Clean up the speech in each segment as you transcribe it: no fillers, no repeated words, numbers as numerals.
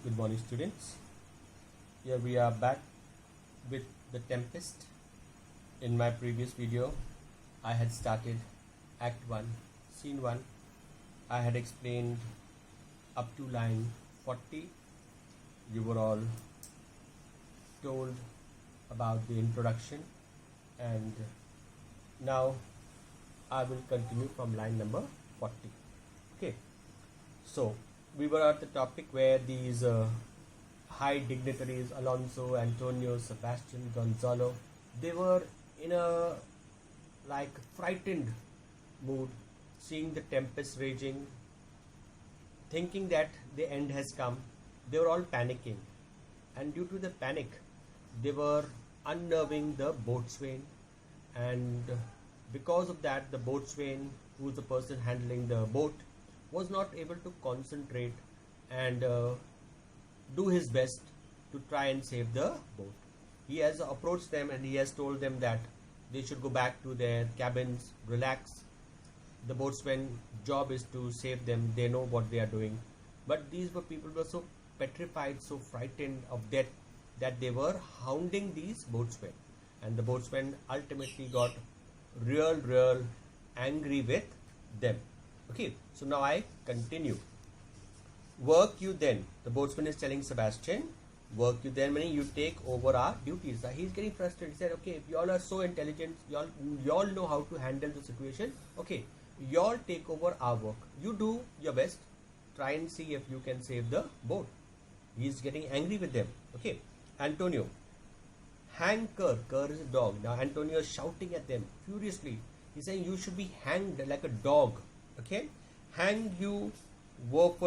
Good morning, students. Here we are back with the Tempest. In my previous video, I had started Act 1, Scene 1. I had explained up to line 40. You were all told about the introduction, and now I will continue from line number 40. Okay, so we were at the topic where these high dignitaries, Alonso, Antonio, Sebastian, Gonzalo, they were in a frightened mood, seeing the tempest raging, thinking that the end has come. They were all panicking, and due to the panic, they were unnerving the boatswain, and because of that, the boatswain, who is the person handling the boat, was not able to concentrate and do his best to try and save the boat. He has approached them and he has told them that they should go back to their cabins, relax. The boatswain's job is to save them. They know what they are doing. But these people were so petrified, so frightened of death, that they were hounding these boatsmen. And the boatsmen ultimately got real angry with them. Okay, so now I continue. Work you then. The boatsman is telling Sebastian, work you then, meaning you take over our duties. He's getting frustrated. He said, okay, if y'all are so intelligent, y'all know how to handle the situation. Okay, y'all take over our work. You do your best. Try and see if you can save the boat. He's getting angry with them. Okay, Antonio, hang Kerr. Kerr is a dog. Now Antonio is shouting at them furiously. He's saying you should be hanged like a dog. Okay, hang you,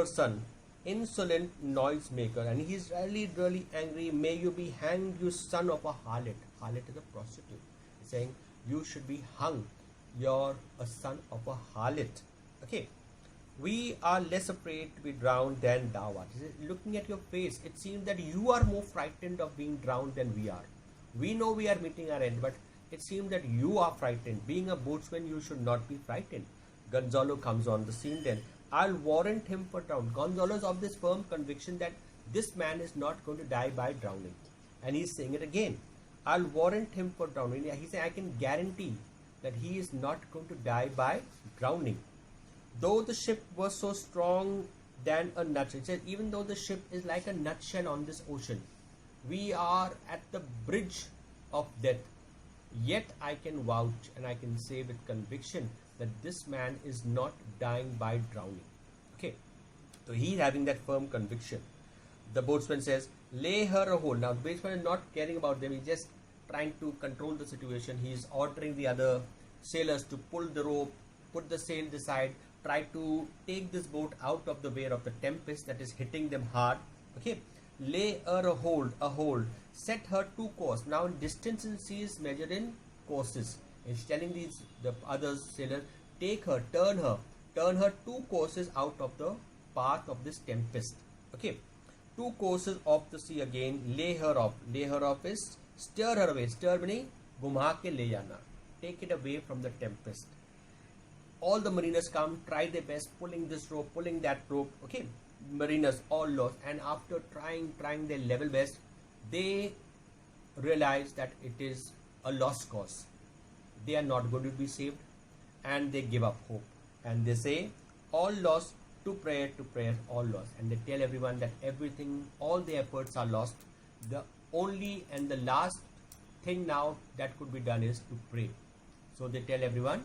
son, insolent noisemaker. And he's really angry. May you be hanged, you son of a harlot. Harlot is a prostitute. He's saying you should be hung. You're a son of a harlot. Okay, we are less afraid to be drowned than thou art. Looking at your face, it seems that you are more frightened of being drowned than we are. We know we are meeting our end, but it seems that you are frightened. Being a boatsman, you should not be frightened. Gonzalo comes on the scene then. I'll warrant him for drowning. Gonzalo is of this firm conviction that this man is not going to die by drowning. And he's saying it again. I'll warrant him for drowning. He's saying I can guarantee that he is not going to die by drowning. Though the ship was so strong than a nutshell. He said even though the ship is like a nutshell on this ocean, we are at the bridge of death. Yet I can vouch and I can say with conviction that this man is not dying by drowning. Okay, so he's having that firm conviction. The boatswain says, lay her a hold. Now the boatsman is not caring about them. He's just trying to control the situation. He's ordering the other sailors to pull the rope, put the sail aside, try to take this boat out of the way of the tempest that is hitting them hard. Okay, lay her a hold, set her to course. Now in distance in sea is measured in courses. He's telling the other sailors, take her, turn her 2 courses out of the path of this tempest. Okay, 2 courses of the sea again. Lay her off. Lay her off is stir her away. Stir meaning घुमा के ले जाना. Take it away from the tempest. All the mariners come, try their best, pulling this rope, pulling that rope. Okay, mariners all lost, and after trying their level best, they realize that it is a lost cause. They are not going to be saved, and they give up hope, and they say all lost, to prayer, all lost. And they tell everyone that everything, all their efforts are lost. The only and the last thing now that could be done is to pray. So they tell everyone,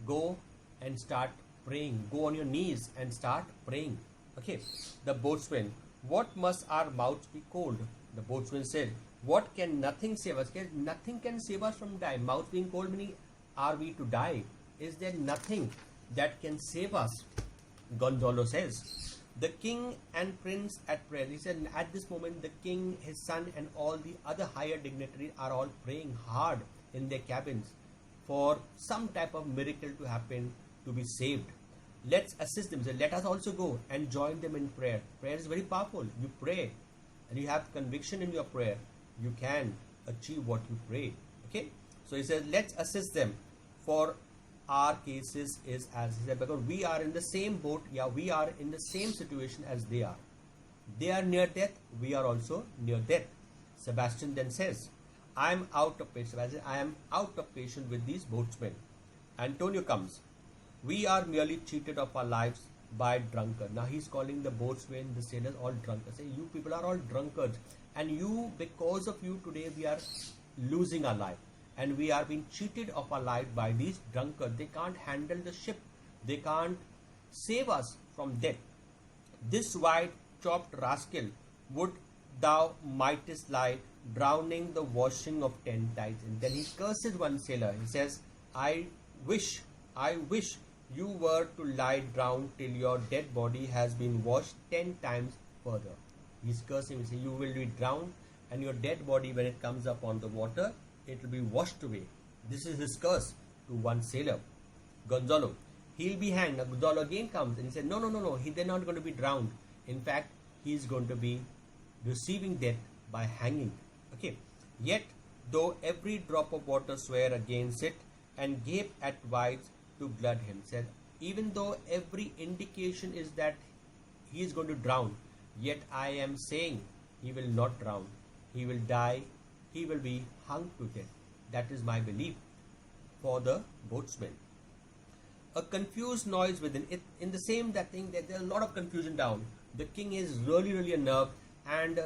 go and start praying. Go on your knees and start praying. Okay, the boatswain, what must our mouths be cold? The boatswain said, what can nothing save us? Nothing can save us from die. Mouth being cold meaning, are we to die? Is there nothing that can save us? Gonzalo says, the king and prince at prayer. He said at this moment the king, his son, and all the other higher dignitaries are all praying hard in their cabins for some type of miracle to happen, to be saved. Let's assist them. So let us also go and join them in prayer. Prayer is very powerful. You pray and you have conviction in your prayer, you can achieve what you pray. Okay, so he says let's assist them, for our cases is as he said, because we are in the same boat, we are in the same situation as they are. They are near death, we are also near death. Sebastian then says, I am out of patience. I am out of patience with these boatsmen. Antonio comes. We are merely cheated of our lives by drunkards. Now he's calling the boatsmen, the sailors, all drunkards. Say, you people are all drunkards, and you, because of you today, we are losing our life, and we are being cheated of our life by these drunkards. They can't handle the ship. They can't save us from death. This white chopped rascal, would thou mightest lie, drowning the washing of 10 tides. And then he curses one sailor. He says, I wish you were to lie drowned till your dead body has been washed 10 times further. He's cursing. He says, you will be drowned, and your dead body, when it comes up on the water, it will be washed away. This is his curse to one sailor. Gonzalo, he'll be hanged. Now Gonzalo again comes and he said, no, they're not going to be drowned. In fact, he's going to be receiving death by hanging. Okay. Yet, though every drop of water swear against it and gape at whites to glut him, said, even though every indication is that he is going to drown, yet I am saying he will not drown. He will die. He will be hung to death. That is my belief for the boatsmen. A confused noise within it. In the same that thing, that there's a lot of confusion down. The king is really unnerved, and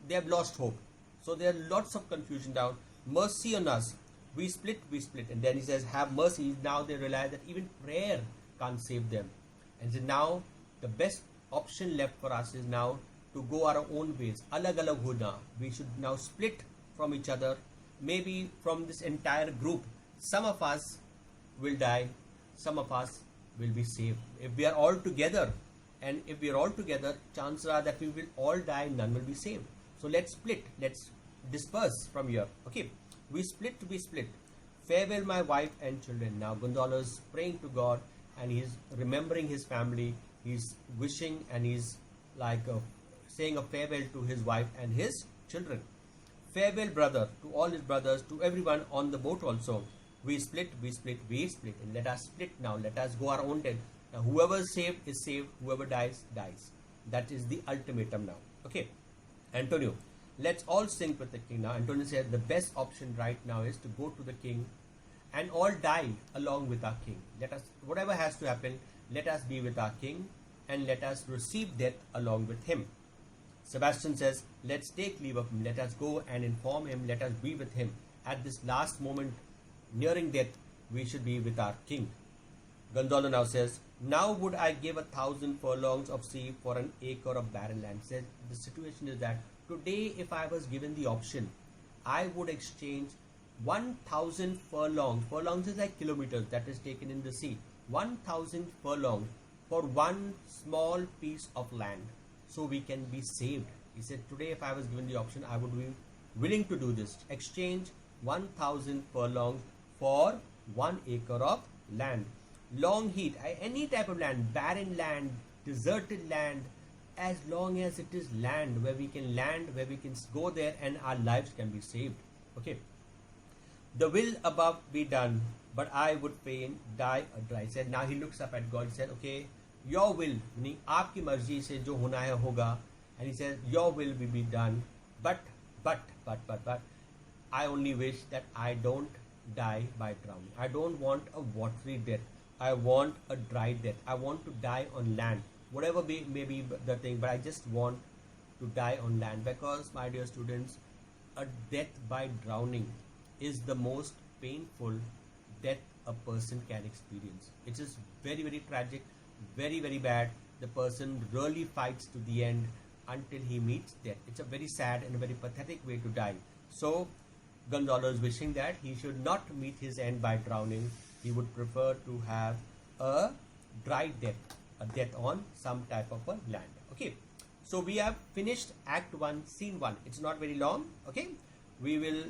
they have lost hope. So there are lots of confusion down. Mercy on us. We split. And then he says, have mercy. Now they realize that even prayer can't save them. And so now the best option left for us is now to go our own ways. Alag alag hona. We should now split from each other. Maybe from this entire group, some of us will die. Some of us will be saved. If we are all together, and if we are all together, chances are that we will all die, none will be saved. So let's split. Let's disperse from here. Okay. We split. Farewell my wife and children. Now Gonzalo is praying to God, and he's remembering his family. He's wishing, and he's like saying a farewell to his wife and his children. Farewell, brother, to all his brothers, to everyone on the boat also. We split. And let us split now. Let us go our own death. Now whoever is saved. Whoever dies, dies. That is the ultimatum now. Okay. Antonio, let's all sing with the king. Now Antonio said the best option right now is to go to the king and all die along with our king. Let us, whatever has to happen, let us be with our king and let us receive death along with him. Sebastian says, let's take leave of him. Let us go and inform him. Let us be with him. At this last moment, nearing death, we should be with our king. Gonzalo now says, now would I give 1,000 furlongs of sea for an acre of barren land. Says the situation is that today, if I was given the option, I would exchange 1,000 furlongs. Furlongs is like kilometers that is taken in the sea. 1,000 furlongs for one small piece of land, so we can be saved. He said, today, if I was given the option, I would be willing to do this. Exchange 1,000 furlongs for 1 acre of land. Long heat, any type of land, barren land, deserted land, as long as it is land, where we can go there and our lives can be saved. Okay. The will above be done, but I would fain die adrice. He said, now he looks up at God. He said, okay, your will, meaning aapki marzi se jo hona hai hoga. And he says, your will be done, but I only wish that I don't die by drowning. I don't want a watery death. I want a dry death. I want to die on land. Whatever may be the thing, but I just want to die on land, because, my dear students, a death by drowning is the most painful death a person can experience. It is very tragic, very bad. The person really fights to the end until he meets death. It's a very sad and a very pathetic way to die. So Gonzalo is wishing that he should not meet his end by drowning. He would prefer to have a dry death, a death on some type of a land. Okay, so we have finished Act 1, Scene 1. It's not very long. Okay, we will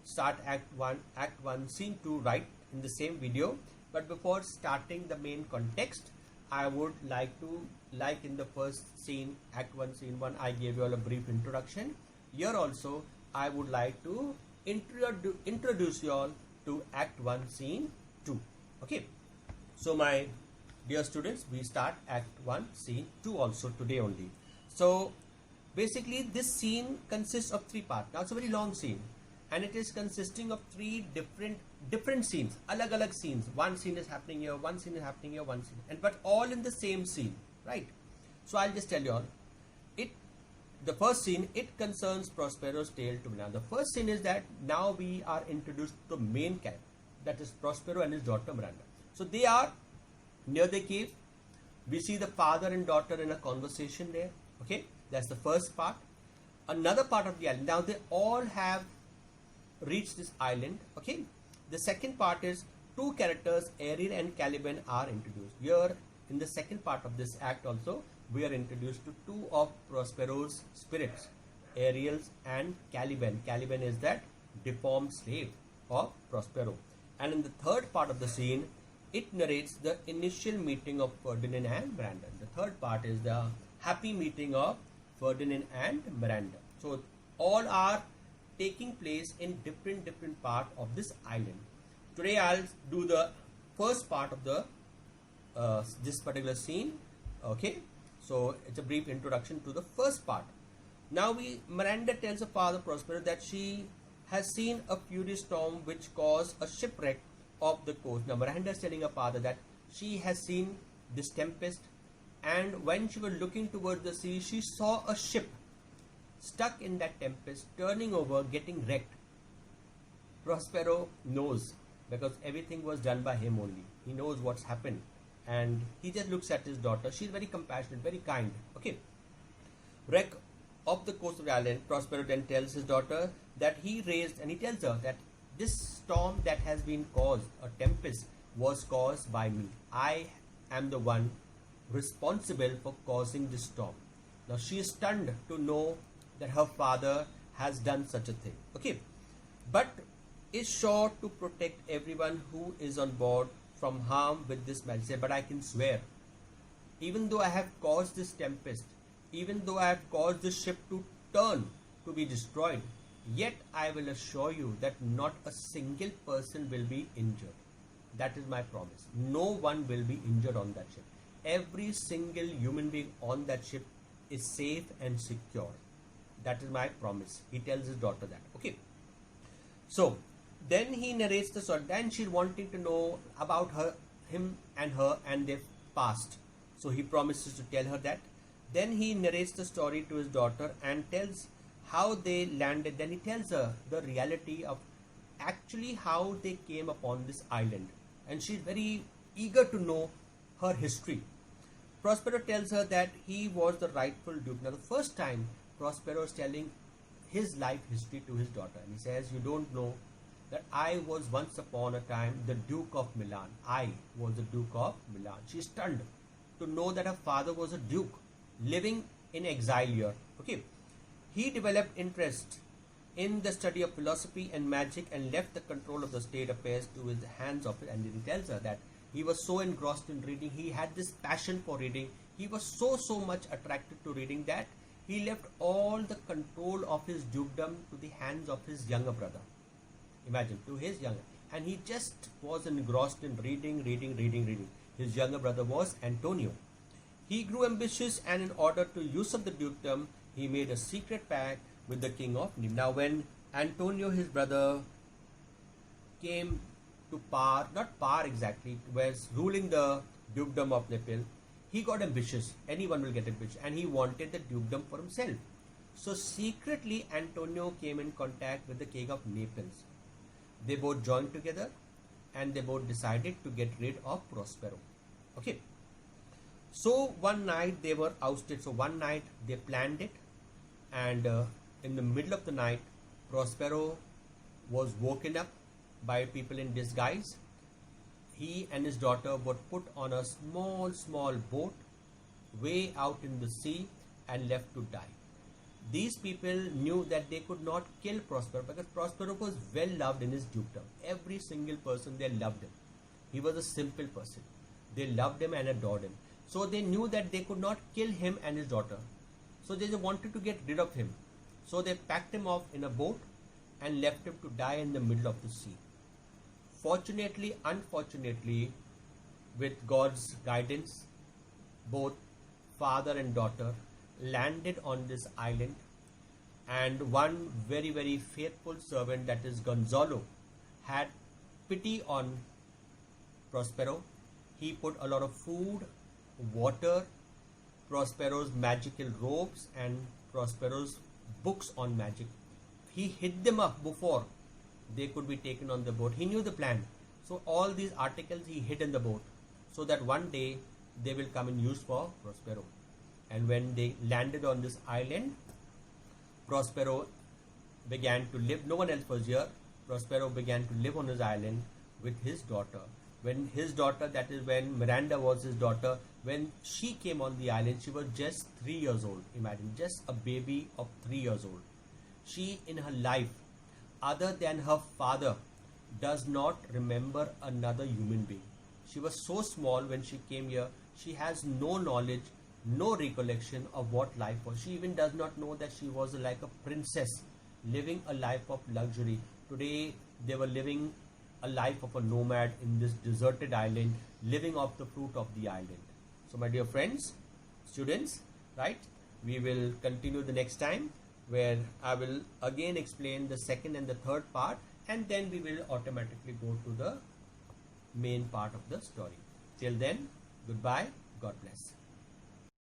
start Act 1, Scene 2 right in the same video. But before starting the main context, I would like to, like in the first scene, Act 1, Scene 1, I gave you all a brief introduction. Here also, I would like to introduce you all to Act 1, Scene 2. Okay, so my dear students, we start Act 1, Scene 2 also today only. So Basically, this scene consists of three parts. Now, it's a very long scene, and it is consisting of three different scenes, alag scenes. One scene is happening here, one scene is happening here, one scene, but all in the same scene, right? So I'll just tell you all. The first scene, it concerns Prospero's tale to Miranda. The first scene is that now we are introduced to the main character, that is Prospero and his daughter Miranda. So they are near the cave. We see the father and daughter in a conversation there. Okay, that's the first part. Another part of the island. Now they all have reached this island. Okay, the second part is two characters, Ariel and Caliban, are introduced. Here in the second part of this act also, we are introduced to two of Prospero's spirits, Ariel's and Caliban. Caliban is that deformed slave of Prospero. And in the third part of the scene, it narrates the initial meeting of Ferdinand and Miranda. The third part is the happy meeting of Ferdinand and Miranda. So all are taking place in different part of this island. Today I'll do the first part of the this particular scene. Okay, so it's a brief introduction to the first part. Now Miranda tells her father Prospero that she has seen a furious storm which caused a shipwreck of the coast. Now Miranda is telling her father that she has seen this tempest, and when she was looking towards the sea, she saw a ship stuck in that tempest, turning over, getting wrecked. Prospero knows, because everything was done by him only. He knows what's happened, and he just looks at his daughter. She's very compassionate, very kind. Okay. Wreck of the coast of the island. Prospero then tells his daughter that he raised, and he tells her that this storm that has been caused, a tempest, was caused by me. I am the one responsible for causing this storm. Now she is stunned to know that her father has done such a thing. Okay, but is sure to protect everyone who is on board from harm with this magic. But I can swear, even though I have caused this tempest, even though I have caused this ship to turn, to be destroyed, yet I will assure you that not a single person will be injured. That is my promise. No one will be injured on that ship. Every single human being on that ship is safe and secure. That is my promise. He tells his daughter that. Okay. So then he narrates the story. Then she's wanting to know about him and her and their past. So he promises to tell her that. Then he narrates the story to his daughter and tells how they landed. Then he tells her the reality of actually how they came upon this island. And she's very eager to know her history. Prospero tells her that he was the rightful duke. Now the first time Prospero is telling his life history to his daughter. And he says, you don't know that I was once upon a time the Duke of Milan. I was the Duke of Milan. She's stunned to know that her father was a duke living in exile here. Okay. He developed interest in the study of philosophy and magic and left the control of the state affairs to his hands of it. And he tells her that he was so engrossed in reading, he had this passion for reading, he was so much attracted to reading that he left all the control of his dukedom to the hands of his younger brother. Imagine, to his younger. And he just was engrossed in reading. His younger brother was Antonio. He grew ambitious, and in order to usurp the dukedom, he made a secret pact with the king of Naples. Now when Antonio, his brother, came to power, not power exactly, was ruling the dukedom of Naples, he got ambitious. Anyone will get ambitious, and he wanted the dukedom for himself. So secretly Antonio came in contact with the king of Naples. They both joined together and they both decided to get rid of Prospero. Okay. So one night they were ousted. So one night they planned it, and in the middle of the night Prospero was woken up by people in disguise. He and his daughter were put on a small boat way out in the sea and left to die. These people knew that they could not kill Prospero because Prospero was well loved in his dukedom. Every single person there loved him. He was a simple person. They loved him and adored him. So they knew that they could not kill him and his daughter. So they just wanted to get rid of him. So they packed him off in a boat and left him to die in the middle of the sea. Fortunately, unfortunately, with God's guidance, both father and daughter landed on this island, and one very faithful servant, that is Gonzalo, had pity on Prospero. He put a lot of food, water, Prospero's magical robes and Prospero's books on magic. He hid them up before they could be taken on the boat. He knew the plan. So all these articles he hid in the boat so that one day they will come in use for Prospero. And when they landed on this island, Prospero began to live. No one else was here. Prospero began to live on his island with his daughter. When his daughter, that is when Miranda was his daughter, when she came on the island, she was just 3 years old. Imagine, just a baby of 3 years old. She in her life, other than her father, does not remember another human being. She was so small when she came here. She has no knowledge, no recollection of what life was. She even does not know that she was like a princess living a life of luxury. Today they were living a life of a nomad in this deserted island, living off the fruit of the island. So my dear friends, students, right, we will continue the next time, where I will again explain the second and the third part, and then we will automatically go to the main part of the story. Till then, goodbye, God bless.